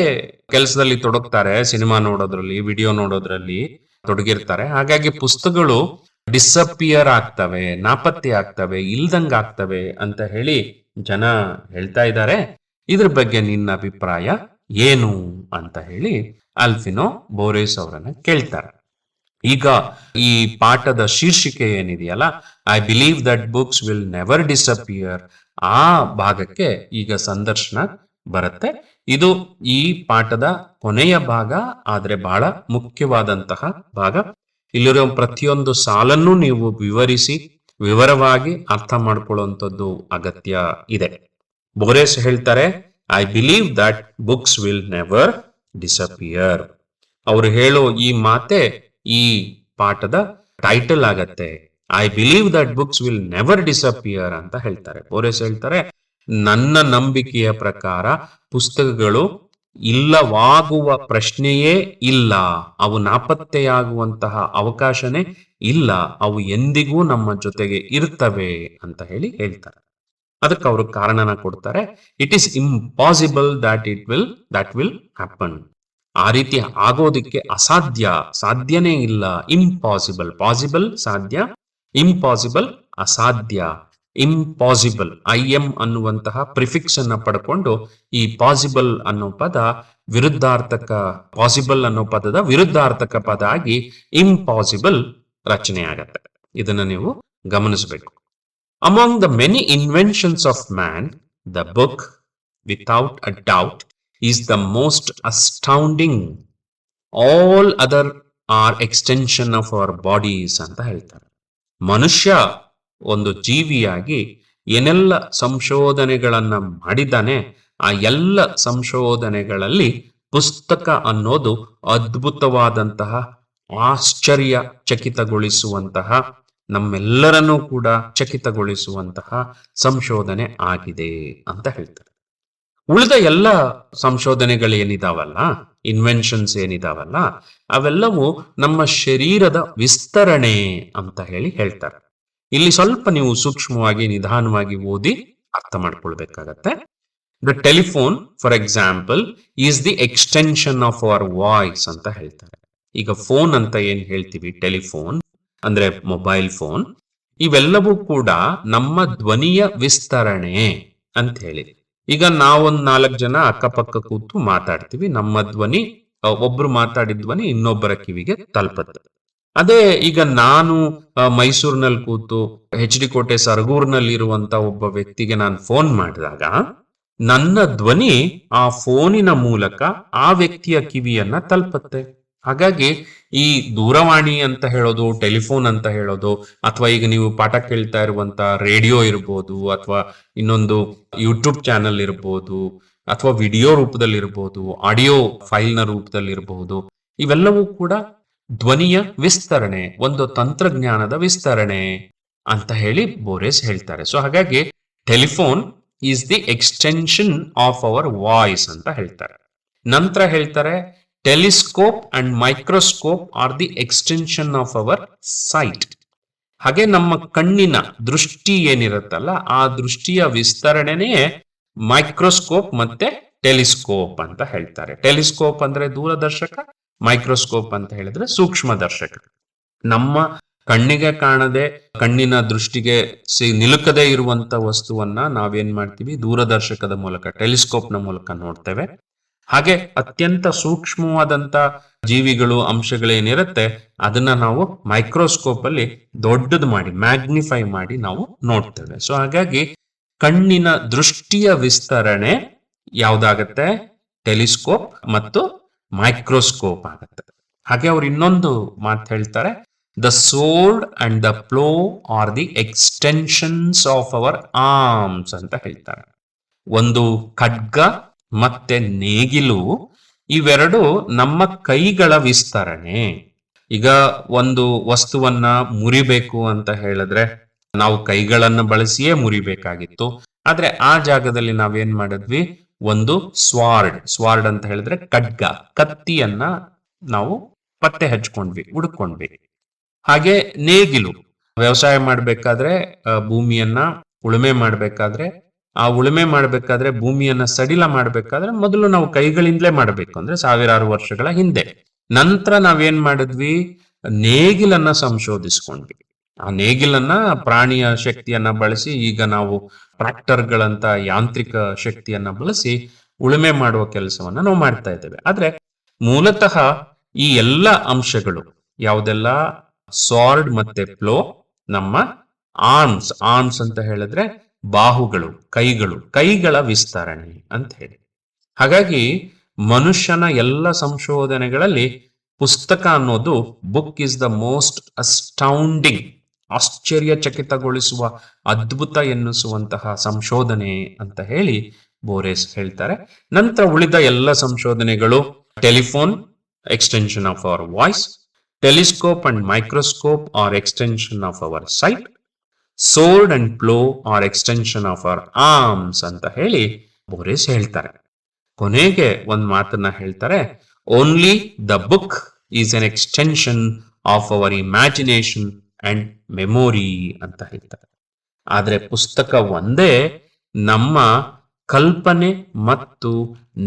ಕೆಲಸದಲ್ಲಿ ತೊಡಗ್ತಾರೆ, ಸಿನಿಮಾ ನೋಡೋದ್ರಲ್ಲಿ, ವಿಡಿಯೋ ನೋಡೋದ್ರಲ್ಲಿ ತೊಡಗಿರ್ತಾರೆ. ಹಾಗಾಗಿ ಪುಸ್ತಕಗಳು ಡಿಸಪಿಯರ್ ಆಗ್ತವೆ, ನಾಪತ್ತೆ ಆಗ್ತವೆ, ಇಲ್ದಂಗ್ ಆಗ್ತವೆ ಅಂತ ಹೇಳಿ ಜನ ಹೇಳ್ತಾ ಇದ್ದಾರೆ. ಇದ್ರ ಬಗ್ಗೆ ನಿನ್ನ ಅಭಿಪ್ರಾಯ ಏನು ಅಂತ ಹೇಳಿ ಆಲ್ಫಿನೋ ಬೋರೆಸ್ ಅವರನ್ನ ಕೇಳ್ತಾರೆ. ಈಗ ಈ ಪಾಠದ ಶೀರ್ಷಿಕೆ ಏನಿದೆಯಲ್ಲ, I believe that books will never disappear, ಆ ಭಾಗಕ್ಕೆ ಈಗ ಸಂದರ್ಶನ ಬರುತ್ತೆ. ಇದು ಈ ಪಾಠದ ಕೊನೆಯ ಭಾಗ, ಆದ್ರೆ ಬಹಳ ಮುಖ್ಯವಾದಂತಹ ಭಾಗ. ಇಲ್ಲಿರೋ ಪ್ರತಿಯೊಂದು ಸಾಲನ್ನು ನೀವು ವಿವರವಾಗಿ ಅರ್ಥ ಮಾಡ್ಕೊಳ್ಳುವಂಥದ್ದು ಅಗತ್ಯ ಇದೆ. ಬೋರೆಸ್ ಹೇಳ್ತಾರೆ, I believe that books will never disappear. ಅವರು ಹೇಳೋ ಈ ಮಾತೆ ಈ ಪಾಠದ ಟೈಟಲ್ ಆಗತ್ತೆ. I believe that books will never disappear ಅಂತ ಹೇಳ್ತಾರೆ. ಬೋರೆಸ್ ಹೇಳ್ತಾರೆ, ನನ್ನ ನಂಬಿಕೆಯ ಪ್ರಕಾರ ಪುಸ್ತಕಗಳು ಇಲ್ಲವಾಗುವ ಪ್ರಶ್ನೆಯೇ ಇಲ್ಲ, ಅವು ನಾಪತ್ತೆಯಾಗುವಂತಹ ಅವಕಾಶನೇ ಇಲ್ಲ, ಅವು ಎಂದಿಗೂ ನಮ್ಮ ಜೊತೆಗೆ ಇರ್ತವೆ ಅಂತ ಹೇಳ್ತಾರೆ. ಅದಕ್ಕೆ ಅವರು ಕಾರಣನ ಕೊಡ್ತಾರೆ. It is impossible that will happen. ಆ ರೀತಿ ಆಗೋದಿಕ್ಕೆ ಅಸಾಧ್ಯ, ಸಾಧ್ಯನೇ ಇಲ್ಲ. ಇಂಪಾಸಿಬಲ್, ಪಾಸಿಬಲ್ ಸಾಧ್ಯ, ಇಂಪಾಸಿಬಲ್ ಅಸಾಧ್ಯ. ಇಂಪಾಸಿಬಲ್, IM ಅನ್ನುವಂತಹ ಪ್ರಿಫಿಕ್ಸ್ ಅನ್ನ ಪಡ್ಕೊಂಡು ಈ ಪಾಸಿಬಲ್ ಅನ್ನೋ ಪದ ವಿರುದ್ಧಾರ್ಥಕ, ಪಾಸಿಬಲ್ ಅನ್ನೋ ಪದದ ವಿರುದ್ಧಾರ್ಥಕ ಪದ ಆಗಿ ಇಂಪಾಸಿಬಲ್ ರಚನೆ ಆಗತ್ತೆ. ಇದನ್ನ ನೀವು ಗಮನಿಸಬೇಕು. Among the many inventions of man, the book without a doubt is the most astounding. All other are extension of our bodies ಅಂತ ಹೇಳ್ತಾರೆ. ಮನುಷ್ಯ ಒಂದು ಜೀವಿಯಾಗಿ ಏನೆಲ್ಲ ಸಂಶೋಧನೆಗಳನ್ನ ಮಾಡಿದ್ದಾನೆ, ಆ ಎಲ್ಲ ಸಂಶೋಧನೆಗಳಲ್ಲಿ ಪುಸ್ತಕ ಅನ್ನೋದು ಅದ್ಭುತವಾದಂತಹ, ಆಶ್ಚರ್ಯ ಚಕಿತಗೊಳಿಸುವಂತಹ, ನಮ್ಮೆಲ್ಲರನ್ನೂ ಕೂಡ ಚಕಿತಗೊಳಿಸುವಂತಹ ಸಂಶೋಧನೆ ಆಗಿದೆ ಅಂತ ಹೇಳ್ತಾರೆ. ಉಳಿದ ಎಲ್ಲ ಸಂಶೋಧನೆಗಳೇನಿದಾವಲ್ಲ, ಇನ್ವೆನ್ಷನ್ಸ್ ಏನಿದಾವಲ್ಲ, ಅವೆಲ್ಲವೂ ನಮ್ಮ ಶರೀರದ ವಿಸ್ತರಣೆ ಅಂತ ಹೇಳ್ತಾರೆ. ಇಲ್ಲಿ ಸ್ವಲ್ಪ ನೀವು ಸೂಕ್ಷ್ಮವಾಗಿ ನಿಧಾನವಾಗಿ ಓದಿ ಅರ್ಥ ಮಾಡ್ಕೊಳ್ಬೇಕಾಗತ್ತೆ. The telephone for example is the extension of our voice ಅಂತ ಹೇಳ್ತಾರೆ. ಈಗ ಫೋನ್ ಅಂತ ಏನ್ ಹೇಳ್ತೀವಿ, ಟೆಲಿಫೋನ್ ಅಂದ್ರೆ ಮೊಬೈಲ್ ಫೋನ್, ಇವೆಲ್ಲವೂ ಕೂಡ ನಮ್ಮ ಧ್ವನಿಯ ವಿಸ್ತರಣೆ ಅಂತ ಹೇಳಿ. ಈಗ ನಾವೊಂದ್ 4 ಜನ ಅಕ್ಕಪಕ್ಕ ಕೂತು ಮಾತಾಡ್ತೀವಿ, ನಮ್ಮ ಧ್ವನಿ, ಒಬ್ರು ಮಾತಾಡಿದ ಧ್ವನಿ ಇನ್ನೊಬ್ಬರ ಕಿವಿಗೆ ತಲುಪುತ್ತೆ. ಅದೇ ಈಗ ನಾನು ಮೈಸೂರಿನಲ್ಲಿ ಕೂತು HD ಕೋಟೆ ಸರಗೂರಿನಲ್ಲಿ ಇರುವಂತ ಒಬ್ಬ ವ್ಯಕ್ತಿಗೆ ನಾನು ಫೋನ್ ಮಾಡಿದಾಗ ನನ್ನ ಧ್ವನಿ ಆ ಫೋನಿನ ಮೂಲಕ ಆ ವ್ಯಕ್ತಿಯ ಕಿವಿಯನ್ನ ತಲುಪುತ್ತೆ. ಹಾಗಾಗಿ ಈ ದೂರವಾಣಿ ಅಂತ ಹೇಳೋದು, ಟೆಲಿಫೋನ್ ಅಂತ ಹೇಳೋದು, ಅಥವಾ ಈಗ ನೀವು ಪಾಠ ಕೇಳ್ತಾ ಇರುವಂತ ರೇಡಿಯೋ ಇರ್ಬೋದು, ಅಥವಾ ಇನ್ನೊಂದು ಯೂಟ್ಯೂಬ್ ಚಾನೆಲ್ ಇರ್ಬೋದು, ಅಥವಾ ವಿಡಿಯೋ ರೂಪದಲ್ಲಿ ಇರ್ಬೋದು, ಆಡಿಯೋ ಫೈಲ್ನ ರೂಪದಲ್ಲಿ ಇರಬಹುದು, ಇವೆಲ್ಲವೂ ಕೂಡ ಧ್ವನಿಯ ವಿಸ್ತರಣೆ, ಒಂದು ತಂತ್ರಜ್ಞಾನದ ವಿಸ್ತರಣೆ ಅಂತ ಬೋರೆಸ್ ಹೇಳ್ತಾರೆ. ಸೊ ಹಾಗಾಗಿ telephone is the extension of our voice ಅಂತ ಹೇಳ್ತಾರೆ. ನಂತರ ಹೇಳ್ತಾರೆ, telescope and microscope R the extension of our site. ಹಾಗೆ ನಮ್ಮ ಕಣ್ಣಿನ ದೃಷ್ಟಿ ಏನಿರುತ್ತಲ್ಲ, ಆ ದೃಷ್ಟಿಯ ವಿಸ್ತರಣೆನೇ ಮೈಕ್ರೋಸ್ಕೋಪ್ ಮತ್ತೆ ಟೆಲಿಸ್ಕೋಪ್ ಅಂತ ಹೇಳ್ತಾರೆ. ಟೆಲಿಸ್ಕೋಪ್ ಅಂದ್ರೆ ದೂರದರ್ಶಕ, ಮೈಕ್ರೋಸ್ಕೋಪ್ ಅಂತ ಹೇಳಿದ್ರೆ ಸೂಕ್ಷ್ಮ ದರ್ಶಕ. ನಮ್ಮ ಕಣ್ಣಿಗೆ ಕಾಣದೆ, ಕಣ್ಣಿನ ದೃಷ್ಟಿಗೆ ನಿಲುಕದೇ ಇರುವಂತ ವಸ್ತುವನ್ನ ನಾವೇನ್ ಮಾಡ್ತೀವಿ, ದೂರದರ್ಶಕದ ಮೂಲಕ, ಟೆಲಿಸ್ಕೋಪ್ನ ಮೂಲಕ ನೋಡ್ತೇವೆ. ಹಾಗೆ ಅತ್ಯಂತ ಸೂಕ್ಷ್ಮವಾದಂತ ಜೀವಿಗಳು, ಅಂಶಗಳೇನಿರುತ್ತೆ, ಅದನ್ನ ನಾವು ಮೈಕ್ರೋಸ್ಕೋಪ್ ಅಲ್ಲಿ ದೊಡ್ಡದು ಮಾಡಿ, ಮ್ಯಾಗ್ನಿಫೈ ಮಾಡಿ ನಾವು ನೋಡ್ತೇವೆ. ಸೊ ಹಾಗಾಗಿ ಕಣ್ಣಿನ ದೃಷ್ಟಿಯ ವಿಸ್ತರಣೆ ಯಾವ್ದಾಗತ್ತೆ, ಟೆಲಿಸ್ಕೋಪ್ ಮತ್ತು ಮೈಕ್ರೋಸ್ಕೋಪ್ ಆಗತ್ತೆ. ಹಾಗೆ ಅವ್ರು ಇನ್ನೊಂದು ಮಾತು ಹೇಳ್ತಾರೆ, the sword and the flow R the extensions of our arms ಅಂತ ಹೇಳ್ತಾರೆ. ಒಂದು ಖಡ್ಗ ಮತ್ತೆ ನೇಗಿಲು, ಇವೆರಡು ನಮ್ಮ ಕೈಗಳ ವಿಸ್ತರಣೆ. ಈಗ ಒಂದು ವಸ್ತುವನ್ನ ಮುರಿಬೇಕು ಅಂತ ಹೇಳಿದ್ರೆ ನಾವು ಕೈಗಳನ್ನ ಬಳಸಿಯೇ ಮುರಿಬೇಕಾಗಿತ್ತು. ಆದ್ರೆ ಆ ಜಾಗದಲ್ಲಿ ನಾವೇನ್ ಮಾಡಿದ್ವಿ, ಒಂದು ಸ್ವಾರ್ಡ್ ಅಂತ ಹೇಳಿದ್ರೆ ಖಡ್ಗ, ಕತ್ತಿಯನ್ನ ನಾವು ಪತ್ತೆ ಹಚ್ಕೊಂಡ್ವಿ, ಹುಡ್ಕೊಂಡ್ವಿ. ಹಾಗೆ ನೇಗಿಲು, ವ್ಯವಸಾಯ ಮಾಡಬೇಕಾದ್ರೆ ಭೂಮಿಯನ್ನ ಉಳುಮೆ ಮಾಡಬೇಕಾದ್ರೆ, ಆ ಉಳುಮೆ ಮಾಡಬೇಕಾದ್ರೆ ಭೂಮಿಯನ್ನ ಸಡಿಲ ಮಾಡಬೇಕಾದ್ರೆ ಮೊದಲು ನಾವು ಕೈಗಳಿಂದಲೇ ಮಾಡಬೇಕು, ಅಂದ್ರೆ ಸಾವಿರಾರು ವರ್ಷಗಳ ಹಿಂದೆ. ನಂತರ ನಾವೇನ್ ಮಾಡಿದ್ವಿ, ನೇಗಿಲನ್ನ ಸಂಶೋಧಿಸ್ಕೊಂಡ್ವಿ. ಆ ನೇಗಿಲನ್ನ ಪ್ರಾಣಿಯ ಶಕ್ತಿಯನ್ನ ಬಳಸಿ ಈಗ ನಾವು ಟ್ರಾಕ್ಟರ್ಗಳಂತ ಯಾಂತ್ರಿಕ ಶಕ್ತಿಯನ್ನ ಬಳಸಿ ಉಳುಮೆ ಮಾಡುವ ಕೆಲಸವನ್ನ ನಾವು ಮಾಡ್ತಾ ಇದ್ದೇವೆ. ಆದ್ರೆ ಮೂಲತಃ ಈ ಎಲ್ಲ ಅಂಶಗಳು ಯಾವುದೆಲ್ಲ, ಸಾರ್ಡ್ ಮತ್ತೆ ಪ್ಲೋ, ನಮ್ಮ ಆರ್ಮ್ಸ್ ಅಂತ ಹೇಳಿದ್ರೆ ಬಾಹುಗಳು, ಕೈಗಳ ವಿಸ್ತರಣೆ ಅಂತ ಹೇಳಿ. ಹಾಗಾಗಿ ಮನುಷ್ಯನ ಎಲ್ಲ ಸಂಶೋಧನೆಗಳಲ್ಲಿ ಪುಸ್ತಕ ಅನ್ನೋದು, ಬುಕ್ ಇಸ್ ದ ಮೋಸ್ಟ್ ಅಸ್ಟೌಂಡಿಂಗ್, ಆಶ್ಚರ್ಯಚಕಿತಗೊಳಿಸುವ, ಅದ್ಭುತ ಎನ್ನಿಸುವಂತಹ ಸಂಶೋಧನೆ ಅಂತ ಹೇಳಿ ಬೋರೆಸ್ ಹೇಳ್ತಾರೆ. ನಂತರ ಉಳಿದ ಎಲ್ಲ ಸಂಶೋಧನೆಗಳು, telephone extension of our voice, telescope and microscope are extension of our sight, sword and plough are extension of our arms ಅಂತ ಹೇಳಿ ಬೋರೆಸ್ ಹೇಳ್ತಾರೆ. ಕೊನೆಗೆ ಒಂದ್ ಮಾತನ್ನ ಹೇಳ್ತಾರೆ, only the book is an extension of our imagination and memory ಅಂತ ಹೇಳ್ತಾರೆ. ಆದ್ರೆ ಪುಸ್ತಕ ಒಂದೇ ನಮ್ಮ ಕಲ್ಪನೆ ಮತ್ತು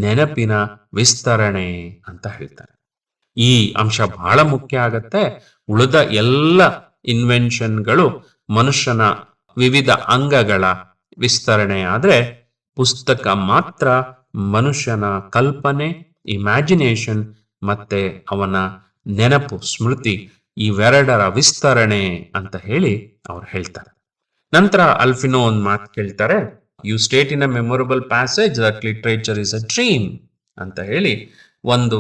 ನೆನಪಿನ ವಿಸ್ತರಣೆ ಅಂತ ಹೇಳ್ತಾರೆ. ಈ ಅಂಶ ಬಹಳ ಮುಖ್ಯ ಆಗತ್ತೆ. ಉಳಿದ ಎಲ್ಲ ಇನ್ವೆನ್ಷನ್ಗಳು ಮನುಷ್ಯನ ವಿವಿಧ ಅಂಗಗಳ ವಿಸ್ತರಣೆ ಆದ್ರೆ, ಪುಸ್ತಕ ಮಾತ್ರ ಮನುಷ್ಯನ ಕಲ್ಪನೆ, ಇಮ್ಯಾಜಿನೇಷನ್ ಮತ್ತೆ ಅವನ ನೆನಪು, ಸ್ಮೃತಿ, ಇವೆರಡರ ವಿಸ್ತರಣೆ ಅಂತ ಹೇಳಿ ಅವ್ರು ಹೇಳ್ತಾರೆ. ನಂತರ ಅಲ್ಫಿನೋ ಒಂದು ಮಾತು ಕೇಳ್ತಾರೆ, you state in a memorable passage that literature is a dream ಅಂತ ಹೇಳಿ ಒಂದು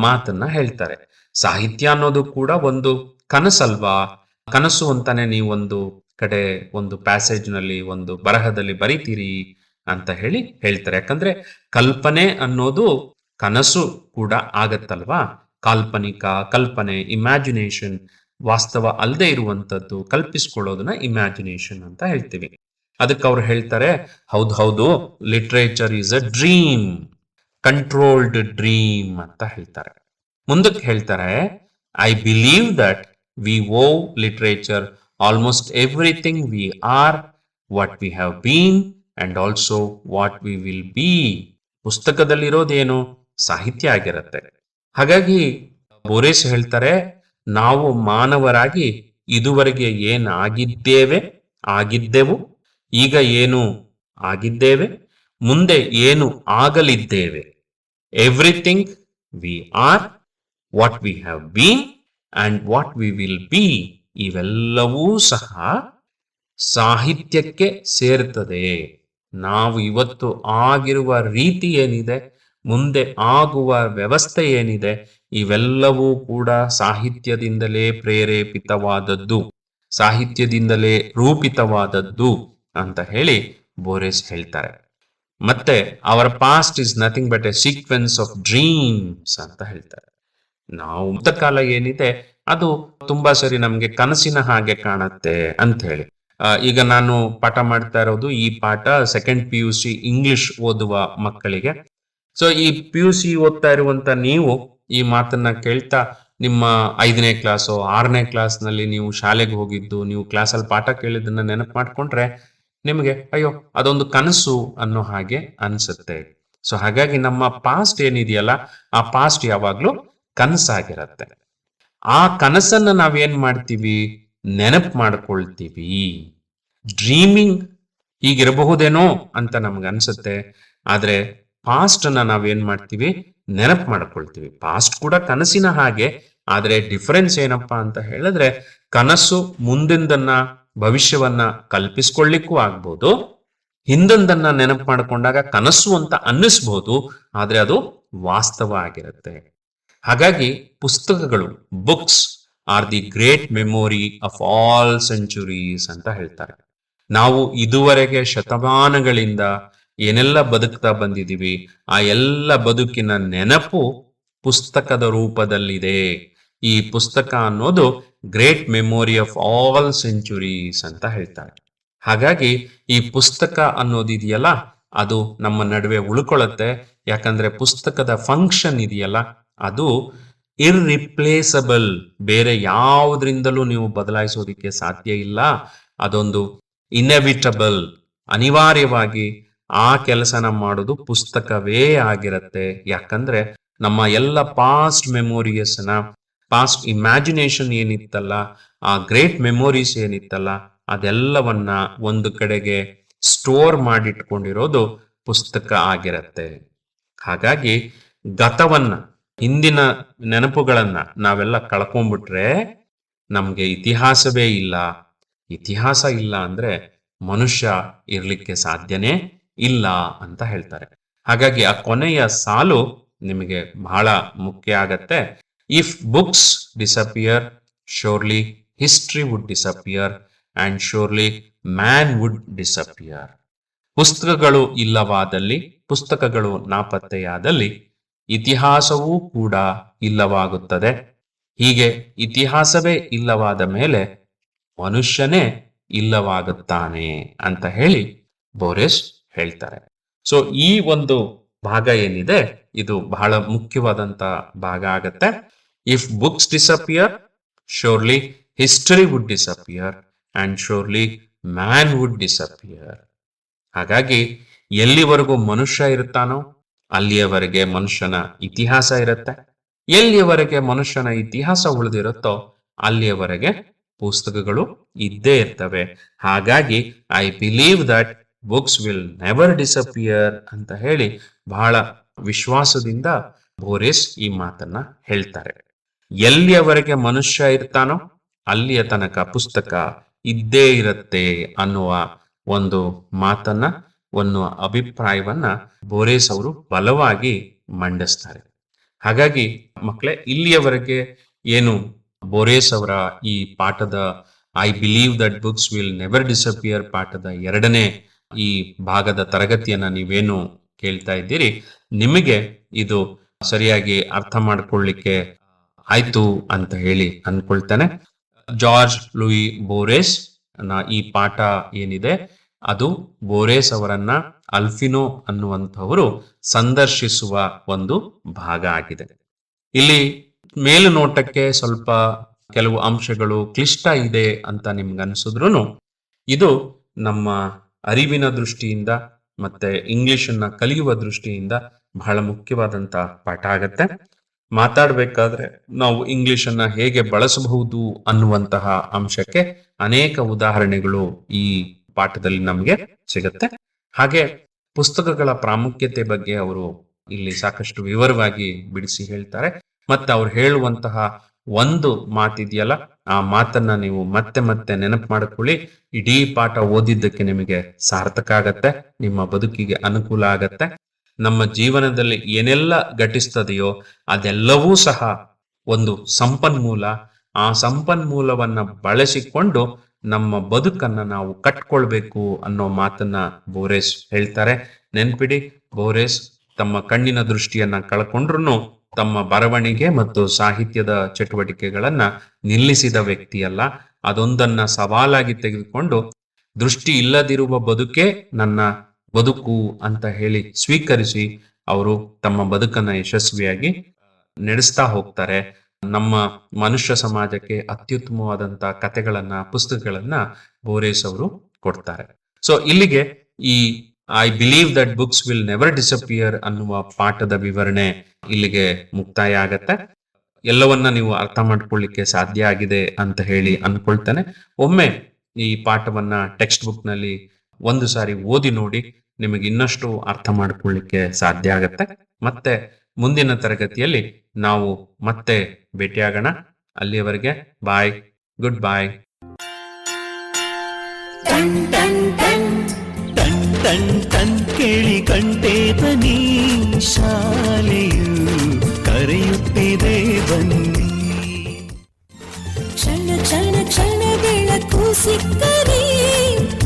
ಮಾತನ್ನ ಹೇಳ್ತಾರೆ. ಸಾಹಿತ್ಯ ಅನ್ನೋದು ಕೂಡ ಒಂದು ಕನಸಲ್ವಾ, ಕನಸು ಅಂತಾನೆ ನೀವೊಂದು ಕಡೆ ಒಂದು ಪ್ಯಾಸೇಜ್ ನಲ್ಲಿ, ಒಂದು ಬರಹದಲ್ಲಿ ಬರೀತೀರಿ ಅಂತ ಹೇಳಿ ಹೇಳ್ತಾರೆ. ಯಾಕಂದ್ರೆ ಕಲ್ಪನೆ ಅನ್ನೋದು ಕನಸು ಕೂಡ ಆಗತ್ತಲ್ವಾ, ಕಾಲ್ಪನಿಕ ಕಲ್ಪನೆ, ಇಮ್ಯಾಜಿನೇಷನ್, ವಾಸ್ತವ ಅಲ್ಲದೆ ಇರುವಂತದ್ದು ಕಲ್ಪಿಸ್ಕೊಳ್ಳೋದನ್ನ ಇಮ್ಯಾಜಿನೇಷನ್ ಅಂತ ಹೇಳ್ತೀವಿ. ಅದಕ್ಕೆ ಅವ್ರು ಹೇಳ್ತಾರೆ, ಹೌದು literature is a dream, controlled dream ಅಂತ ಹೇಳ್ತಾರೆ. ಮುಂದಕ್ಕೆ ಹೇಳ್ತಾರೆ, I believe that we owe literature almost everything we are, what we have been and also what we will be. ಪುಸ್ತಕದಲ್ಲಿರೋದೇನು ಸಾಹಿತ್ಯ ಆಗಿರುತ್ತೆ. ಹಾಗಾಗಿ ಬೋರೆಸ್ ಹೇಳ್ತಾರೆ, ನಾವು ಮಾನವರಾಗಿ ಇದುವರೆಗೆ ಆಗಿದ್ದೆವು, ಈಗ ಏನು ಆಗಿದ್ದೇವೆ, ಮುಂದೆ ಏನು ಆಗಲಿದ್ದೇವೆ. Everything we are, what we have been and what we will be, ಇವೆಲ್ಲವೂ ಸಹ ಸಾಹಿತ್ಯಕ್ಕೆ ಸೇರ್ತದೆ. ನಾವು ಇವತ್ತು ಆಗಿರುವ ರೀತಿ ಏನಿದೆ, ಮುಂದೆ ಆಗುವ ವ್ಯವಸ್ಥೆ ಏನಿದೆ, ಇವೆಲ್ಲವೂ ಕೂಡ ಸಾಹಿತ್ಯದಿಂದಲೇ ಪ್ರೇರೇಪಿತವಾದದ್ದು, ಸಾಹಿತ್ಯದಿಂದಲೇ ರೂಪಿತವಾದದ್ದು ಅಂತ ಹೇಳಿ ಬೋರೆಸ್ ಹೇಳ್ತಾರೆ. ಮತ್ತೆ hour past is nothing but A sequence of dreams ಅಂತ ಹೇಳ್ತಾರೆ. ನಾವು ಕಾಲ ಏನಿದೆ ಅದು ತುಂಬಾ ಸರಿ ನಮ್ಗೆ ಕನಸಿನ ಹಾಗೆ ಕಾಣುತ್ತೆ ಅಂತ ಹೇಳಿ. ಈಗ ನಾನು ಪಾಠ ಮಾಡ್ತಾ ಇರೋದು, ಈ ಪಾಠ ಸೆಕೆಂಡ್ PUC ಇಂಗ್ಲಿಷ್ ಓದುವ ಮಕ್ಕಳಿಗೆ. ಸೊ ಈ PUC ಓದ್ತಾ ಇರುವಂತ ನೀವು ಈ ಮಾತನ್ನ ಕೇಳ್ತಾ, ನಿಮ್ಮ 5ನೇ ಕ್ಲಾಸು 6ನೇ ಕ್ಲಾಸ್ನಲ್ಲಿ ನೀವು ಶಾಲೆಗೆ ಹೋಗಿದ್ದು, ನೀವು ಕ್ಲಾಸಲ್ಲಿ ಪಾಠ ಕೇಳಿದ್ದನ್ನ ನೆನಪು ಮಾಡ್ಕೊಂಡ್ರೆ ನಿಮಗೆ ಅಯ್ಯೋ ಅದೊಂದು ಕನಸು ಅನ್ನೋ ಹಾಗೆ ಅನ್ಸುತ್ತೆ. ಸೊ ಹಾಗಾಗಿ ನಮ್ಮ ಪಾಸ್ಟ್ ಏನಿದೆಯಲ್ಲ, ಆ ಪಾಸ್ಟ್ ಯಾವಾಗ್ಲೂ ಕನಸಾಗಿರತ್ತೆ. ಆ ಕನಸನ್ನ ನಾವೇನ್ ಮಾಡ್ತೀವಿ, ನೆನಪು ಮಾಡ್ಕೊಳ್ತೀವಿ. ಡ್ರೀಮಿಂಗ್ ಹೀಗಿರಬಹುದೇನೋ ಅಂತ ನಮ್ಗೆ ಅನ್ಸುತ್ತೆ. ಆದ್ರೆ ಪಾಸ್ಟ್ ಅನ್ನ ನಾವೇನ್ ಮಾಡ್ತೀವಿ, ನೆನಪು ಮಾಡ್ಕೊಳ್ತೀವಿ. ಪಾಸ್ಟ್ ಕೂಡ ಕನಸಿನ ಹಾಗೆ, ಆದ್ರೆ ಡಿಫರೆನ್ಸ್ ಏನಪ್ಪಾ ಅಂತ ಹೇಳಿದ್ರೆ, ಕನಸು ಮುಂದಿಂದನ್ನ, ಭವಿಷ್ಯವನ್ನ ಕಲ್ಪಿಸ್ಕೊಳ್ಳಿಕ್ಕೂ ಆಗ್ಬೋದು. ಹಿಂದೊಂದನ್ನ ನೆನಪು ಮಾಡ್ಕೊಂಡಾಗ ಕನಸು ಅಂತ ಅನ್ನಿಸ್ಬೋದು, ಆದ್ರೆ ಅದು ವಾಸ್ತವ ಆಗಿರುತ್ತೆ. ಹಾಗಾಗಿ ಪುಸ್ತಕಗಳು, books R the great memory of all centuries ಅಂತ ಹೇಳ್ತಾರೆ. ನಾವು ಇದುವರೆಗೆ ಶತಮಾನಗಳಿಂದ ಏನೆಲ್ಲ ಬದುಕ್ತಾ ಬಂದಿದ್ದೀವಿ, ಆ ಎಲ್ಲ ಬದುಕಿನ ನೆನಪು ಪುಸ್ತಕದ ರೂಪದಲ್ಲಿದೆ. ಈ ಪುಸ್ತಕ ಅನ್ನೋದು great memory of all centuries ಅಂತ ಹೇಳ್ತಾರೆ. ಹಾಗಾಗಿ ಈ ಪುಸ್ತಕ ಅನ್ನೋದಿದೆಯಲ್ಲ, ಅದು ನಮ್ಮ ನಡುವೆ ಉಳ್ಕೊಳ್ಳುತ್ತೆ. ಯಾಕಂದ್ರೆ ಪುಸ್ತಕದ ಫಂಕ್ಷನ್ ಇದೆಯಲ್ಲ, ಅದು ಇರ್ರಿಪ್ಲೇಸಬಲ್, ಬೇರೆ ಯಾವುದರಿಂದಲೂ ನೀವು ಬದಲಾಯಿಸೋದಿಕ್ಕೆ ಸಾಧ್ಯ ಇಲ್ಲ. ಅದೊಂದು ಇನ್ಎವಿಟಬಲ್, ಅನಿವಾರ್ಯವಾಗಿ ಆ ಕೆಲಸನ ಮಾಡೋದು ಪುಸ್ತಕವೇ ಆಗಿರತ್ತೆ. ಯಾಕಂದ್ರೆ ನಮ್ಮ ಎಲ್ಲ ಪಾಸ್ಟ್ ಮೆಮೊರಿಯಸ್ನ, ಪಾಸ್ಟ್ ಇಮ್ಯಾಜಿನೇಷನ್ ಏನಿತ್ತಲ್ಲ, ಆ ಗ್ರೇಟ್ ಮೆಮೊರೀಸ್ ಏನಿತ್ತಲ್ಲ, ಅದೆಲ್ಲವನ್ನ ಒಂದು ಕಡೆಗೆ ಸ್ಟೋರ್ ಮಾಡಿಟ್ಕೊಂಡಿರೋದು ಪುಸ್ತಕ ಆಗಿರತ್ತೆ. ಹಾಗಾಗಿ ಗತವನ್ನ, ಹಿಂದಿನ ನೆನಪುಗಳನ್ನ ನಾವೆಲ್ಲ ಕಳ್ಕೊಂಡ್ಬಿಟ್ರೆ ನಮ್ಗೆ ಇತಿಹಾಸವೇ ಇಲ್ಲ. ಇತಿಹಾಸ ಇಲ್ಲ ಅಂದ್ರೆ ಮನುಷ್ಯ ಇರ್ಲಿಕ್ಕೆ ಸಾಧ್ಯನೇ ಇಲ್ಲ ಅಂತ ಹೇಳ್ತಾರೆ. ಹಾಗಾಗಿ ಆ ಕೊನೆಯ ಸಾಲು ನಿಮಗೆ ಬಹಳ ಮುಖ್ಯ ಆಗತ್ತೆ. If books disappear, surely history would disappear and surely man would disappear. ಪುಸ್ತಕಗಳು ಇಲ್ಲವಾದಲ್ಲಿ, ಪುಸ್ತಕಗಳು ನಾಪತ್ತೆಯಾದಲ್ಲಿ ಇತಿಹಾಸವೂ ಕೂಡ ಇಲ್ಲವಾಗುತ್ತದೆ. ಹೀಗೆ ಇತಿಹಾಸವೇ ಇಲ್ಲವಾದ ಮೇಲೆ ಮನುಷ್ಯನೇ ಇಲ್ಲವಾಗುತ್ತಾನೆ ಅಂತ ಹೇಳಿ ಬೋರೆಸ್ ಹೇಳ್ತಾರೆ. ಸೊ ಈ ಒಂದು ಭಾಗ ಏನಿದೆ ಇದು ಬಹಳ ಮುಖ್ಯವಾದಂತ ಭಾಗ ಆಗತ್ತೆ. If books disappear, surely history would disappear and surely man would disappear. ಹಾಗಾಗಿ ಎಲ್ಲಿವರೆಗೂ ಮನುಷ್ಯ ಇರ್ತಾನೋ ಅಲ್ಲಿಯವರೆಗೆ ಮನುಷ್ಯನ ಇತಿಹಾಸ ಇರುತ್ತೆ. ಎಲ್ಲಿಯವರೆಗೆ ಮನುಷ್ಯನ ಇತಿಹಾಸ ಉಳಿದಿರುತ್ತೋ ಅಲ್ಲಿಯವರೆಗೆ ಪುಸ್ತಕಗಳು ಇದ್ದೇ ಇರ್ತವೆ. ಹಾಗಾಗಿ I believe that books will never disappear ಅಂತ ಹೇಳಿ ಬಹಳ ವಿಶ್ವಾಸದಿಂದ ಬೋರೆಸ್ ಈ ಮಾತನ್ನ ಹೇಳ್ತಾರೆ. ಎಲ್ಲಿಯವರೆಗೆ ಮನುಷ್ಯ ಇರ್ತಾನೋ ಅಲ್ಲಿಯ ತನಕ ಪುಸ್ತಕ ಇದ್ದೇ ಇರುತ್ತೆ ಅನ್ನುವ ಒಂದು ಮಾತನ್ನ, ಒಂದು ಅಭಿಪ್ರಾಯವನ್ನ ಬೋರೆಸ್ ಅವರು ಬಲವಾಗಿ ಮಂಡಿಸ್ತಾರೆ. ಹಾಗಾಗಿ ಮಕ್ಕಳೇ, ಇಲ್ಲಿಯವರೆಗೆ ಏನು ಬೋರೆಸ್ ಅವರ ಈ ಪಾಠದ I believe that books will never disappear ಪಾಠದ ಎರಡನೇ ಈ ಭಾಗದ ತರಗತಿಯನ್ನ ನೀವೇನು ಕೇಳ್ತಾ ಇದ್ದೀರಿ, ನಿಮಗೆ ಇದು ಸರಿಯಾಗಿ ಅರ್ಥ ಮಾಡ್ಕೊಳ್ಳಿಕ್ಕೆ ಆಯ್ತು ಅಂತ ಹೇಳಿ ಅನ್ಕೊಳ್ತೇನೆ. ಜಾರ್ಜ್ ಲೂಯಿ ಬೋರೆಸ್ ಈ ಪಾಠ ಏನಿದೆ ಅದು ಬೋರೆಸ್ ಅವರನ್ನ ಅಲ್ಫಿನೋ ಅನ್ನುವಂಥವರು ಸಂದರ್ಶಿಸುವ ಒಂದು ಭಾಗ ಆಗಿದೆ. ಇಲ್ಲಿ ಮೇಲುನೋಟಕ್ಕೆ ಸ್ವಲ್ಪ ಕೆಲವು ಅಂಶಗಳು ಕ್ಲಿಷ್ಟ ಇದೆ ಅಂತ ನಿಮ್ಗೆ ಅನ್ಸಿದ್ರು ಇದು ನಮ್ಮ ಅರಿವಿನ ದೃಷ್ಟಿಯಿಂದ ಮತ್ತೆ ಇಂಗ್ಲಿಷನ್ನ ಕಲಿಯುವ ದೃಷ್ಟಿಯಿಂದ ಬಹಳ ಮುಖ್ಯವಾದಂತ ಪಾಠ ಆಗತ್ತೆ. ಮಾತಾಡ್ಬೇಕಾದ್ರೆ ನಾವು ಇಂಗ್ಲಿಷನ್ನ ಹೇಗೆ ಬಳಸಬಹುದು ಅನ್ನುವಂತಹ ಅಂಶಕ್ಕೆ ಅನೇಕ ಉದಾಹರಣೆಗಳು ಈ ಪಾಠದಲ್ಲಿ ನಮಗೆ ಸಿಗುತ್ತೆ. ಹಾಗೆ ಪುಸ್ತಕಗಳ ಪ್ರಾಮುಖ್ಯತೆ ಬಗ್ಗೆ ಅವರು ಇಲ್ಲಿ ಸಾಕಷ್ಟು ವಿವರವಾಗಿ ಬಿಡಿಸಿ ಹೇಳ್ತಾರೆ. ಮತ್ತೆ ಅವ್ರು ಹೇಳುವಂತಹ ಒಂದು ಮಾತಿದೆಯಲ್ಲ, ಆ ಮಾತನ್ನ ನೀವು ಮತ್ತೆ ಮತ್ತೆ ನೆನಪು ಮಾಡಿಕೊಳ್ಳಿ. ಇಡೀ ಪಾಠ ಓದಿದ್ದಕ್ಕೆ ನಿಮಗೆ ಸಾರ್ಥಕ ಆಗತ್ತೆ, ನಿಮ್ಮ ಬದುಕಿಗೆ ಅನುಕೂಲ ಆಗತ್ತೆ. ನಮ್ಮ ಜೀವನದಲ್ಲಿ ಏನೆಲ್ಲ ಘಟಿಸ್ತದೆಯೋ ಅದೆಲ್ಲವೂ ಸಹ ಒಂದು ಸಂಪನ್ಮೂಲ. ಆ ಸಂಪನ್ಮೂಲವನ್ನ ಬಳಸಿಕೊಂಡು ನಮ್ಮ ಬದುಕನ್ನ ನಾವು ಕಟ್ಕೊಳ್ಬೇಕು ಅನ್ನೋ ಮಾತನ್ನ ಬೋರೆಸ್ ಹೇಳ್ತಾರೆ. ನೆನ್ಪಿಡಿ, ಬೋರೆಸ್ ತಮ್ಮ ಕಣ್ಣಿನ ದೃಷ್ಟಿಯನ್ನ ಕಳ್ಕೊಂಡ್ರು ತಮ್ಮ ಬರವಣಿಗೆ ಮತ್ತು ಸಾಹಿತ್ಯದ ಚಟುವಟಿಕೆಗಳನ್ನ ನಿಲ್ಲಿಸಿದ ವ್ಯಕ್ತಿಯಲ್ಲ. ಅದೊಂದನ್ನ ಸವಾಲಾಗಿ ತೆಗೆದುಕೊಂಡು ದೃಷ್ಟಿ ಇಲ್ಲದಿರುವ ಬದುಕೇ ನನ್ನ ಬದುಕು ಅಂತ ಹೇಳಿ ಸ್ವೀಕರಿಸಿ ಅವರು ತಮ್ಮ ಬದುಕನ್ನ ಯಶಸ್ವಿಯಾಗಿ ನಡೆಸ್ತಾ ಹೋಗ್ತಾರೆ. ನಮ್ಮ ಮನುಷ್ಯ ಸಮಾಜಕ್ಕೆ ಅತ್ಯುತ್ತಮವಾದಂತ ಕಥೆಗಳನ್ನ, ಪುಸ್ತಕಗಳನ್ನ ಬೋರೆಸ್ ಅವರು ಕೊಡ್ತಾರೆ. ಸೊ ಇಲ್ಲಿಗೆ ಈ I believe that books will never disappear ಅನ್ನುವ ಪಾಠದ ವಿವರಣೆ ಇಲ್ಲಿಗೆ ಮುಕ್ತಾಯ ಆಗತ್ತೆ. ಎಲ್ಲವನ್ನ ನೀವು ಅರ್ಥ ಮಾಡ್ಕೊಳ್ಳಿಕ್ಕೆ ಸಾಧ್ಯ ಆಗಿದೆ ಅಂತ ಹೇಳಿ ಅನ್ಕೊಳ್ತೇನೆ. ಒಮ್ಮೆ ಈ ಪಾಠವನ್ನ ಟೆಕ್ಸ್ಟ್ ಬುಕ್ ನಲ್ಲಿ ಒಂದು ಸಾರಿ ಓದಿ ನೋಡಿ, ನಿಮಗೆ ಇನ್ನಷ್ಟು ಅರ್ಥ ಮಾಡ್ಕೊಳ್ಳಿಕ್ಕೆ ಸಾಧ್ಯ ಆಗತ್ತೆ. ಮತ್ತೆ ಮುಂದಿನ ತರಗತಿಯಲ್ಲಿ ನಾವು ಮತ್ತೆ ಭೇಟಿಯಾಗೋಣ. ಅಲ್ಲಿಯವರೆಗೆ ಬಾಯ್, ಗುಡ್ ಬಾಯ್. ಟನ್ ಟನ್ ಟನ್ ಟನ್ ಟನ್ ಟನ್ ಕೇಳಿ ಕಂಠೆ ಧ್ವನಿ, ಶಾಲೆಯು ಕರೆಯುತ್ತಿದೆ ಬನ್ನಿ. ಕ್ಷಣ ಕ್ಷಣ ಕ್ಷಣ ಬೆಳಕು ಸಿಕ್ಕರೆ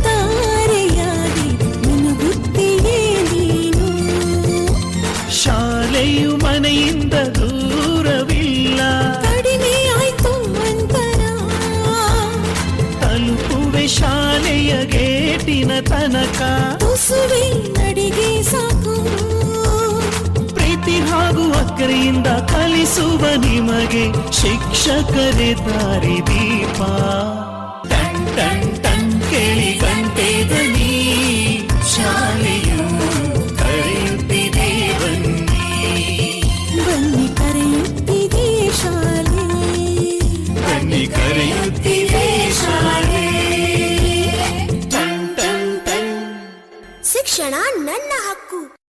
ತಾರೆಯಾಗಿ ಮಿನುಗುತ್ತೀಯೇ ನೀನು. ಶಾಲೆಯು ಮನೆಯಿಂದ ದೂರವಿಲ್ಲ, ಕಡಿಮೆ ಆಯ್ತು ಅಂತರ, ತಲುಪುವೆ ಶಾಲೆಯ ಗೇಟಿನ ತನಕ. ತುಸುವೆ ನಡಿಗೆ ಸಾಕು, ಪ್ರೀತಿ ಹಾಗೂ ಅಕ್ಕ ಅಕ್ಕರೆಯಿಂದ ಕಲಿಸುವ ನಿಮಗೆ ಶಿಕ್ಷಕರೇ ದಾರಿ ದೀಪ. ಟನ್ ಟನ್ ಟನ್ ಕೇಳಿ ಗಂಟೆ ಧ್ವನಿ, ಶಾಲೆಯು ಕರೆಯುತ್ತಿದೆ ಬನ್ನಿ. ಬನ್ನಿ ಕರೆಯುತ್ತಿದೆ ಶಾಲೆ, ಬನ್ನಿ ಕರೆಯುತ್ತಿದೆ ಶಾಲೆ. ಟನ್ ಟನ್ ಟನ್. ಶಿಕ್ಷಣ ನನ್ನ ಹಕ್ಕು.